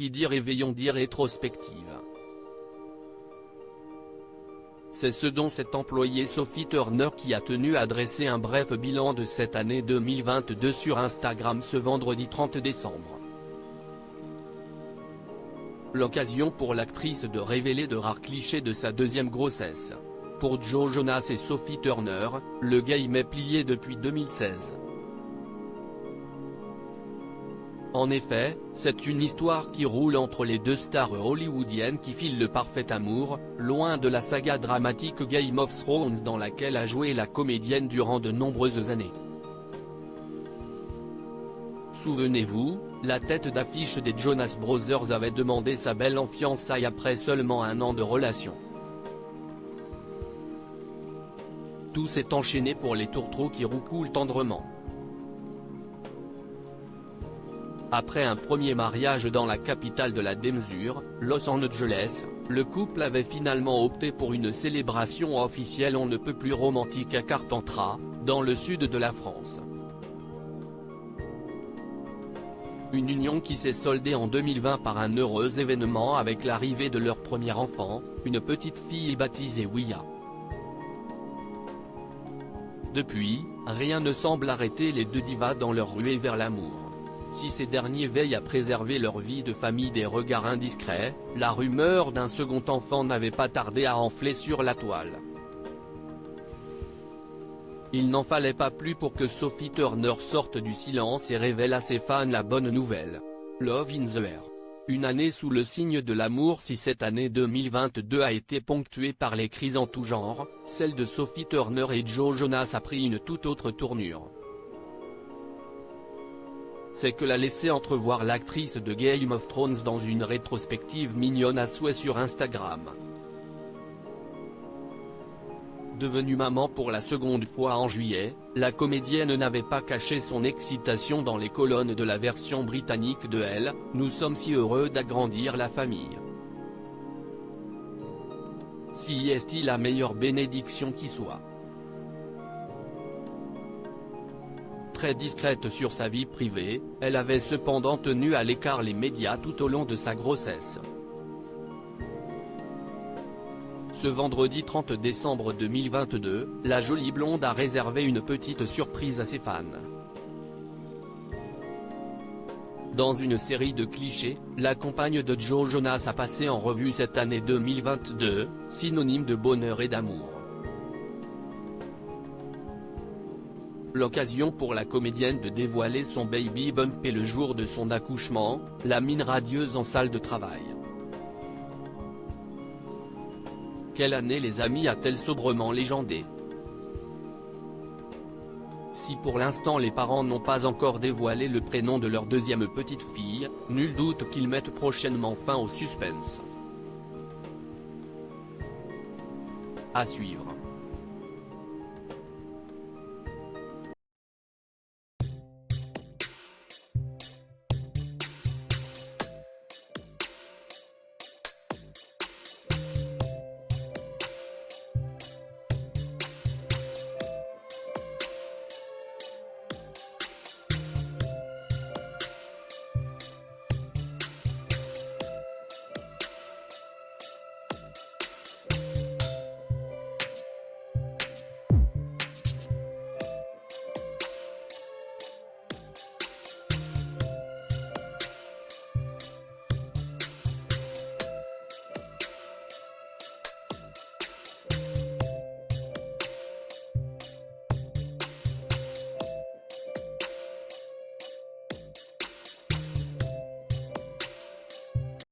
qui dit réveillon dit rétrospective. C'est ce dont cette employée Sophie Turner qui a tenu à dresser un bref bilan de cette année 2022 sur Instagram ce vendredi 30 décembre. L'occasion pour l'actrice de révéler de rares clichés de sa deuxième grossesse. Pour Joe Jonas et Sophie Turner, le game est plié depuis 2016. En effet, c'est une histoire qui roule entre les deux stars hollywoodiennes qui filent le parfait amour, loin de la saga dramatique Game of Thrones dans laquelle a joué la comédienne durant de nombreuses années. Souvenez-vous, la tête d'affiche des Jonas Brothers avait demandé sa belle en fiançailles après seulement un an de relation. Tout s'est enchaîné pour les tourtereaux qui roucoulent tendrement. Après un premier mariage dans la capitale de la démesure, Los Angeles, le couple avait finalement opté pour une célébration officielle on ne peut plus romantique à Carpentras, dans le sud de la France. Une union qui s'est soldée en 2020 par un heureux événement avec l'arrivée de leur premier enfant, une petite fille baptisée Ouya. Depuis, rien ne semble arrêter les deux divas dans leur ruée vers l'amour. Si ces derniers veillent à préserver leur vie de famille des regards indiscrets, la rumeur d'un second enfant n'avait pas tardé à enfler sur la toile. Il n'en fallait pas plus pour que Sophie Turner sorte du silence et révèle à ses fans la bonne nouvelle. Love in the air. Une année sous le signe de l'amour. Si cette année 2022 a été ponctuée par les crises en tout genre, celle de Sophie Turner et Joe Jonas a pris une toute autre tournure. C'est que l'a laissé entrevoir l'actrice de Game of Thrones dans une rétrospective mignonne à souhait sur Instagram. Devenue maman pour la seconde fois en juillet, la comédienne n'avait pas caché son excitation dans les colonnes de la version britannique de Elle, nous sommes si heureux d'agrandir la famille. Si est-il la meilleure bénédiction qui soit. Très discrète sur sa vie privée, elle avait cependant tenu à l'écart les médias tout au long de sa grossesse. Ce vendredi 30 décembre 2022, la jolie blonde a réservé une petite surprise à ses fans. Dans une série de clichés, la compagne de Joe Jonas a passé en revue cette année 2022, synonyme de bonheur et d'amour. L'occasion pour la comédienne de dévoiler son baby bump et le jour de son accouchement, la mine radieuse en salle de travail. Quelle année les amis a-t-elle sobrement légendée? Si pour l'instant les parents n'ont pas encore dévoilé le prénom de leur deuxième petite fille, nul doute qu'ils mettent prochainement fin au suspense. À suivre.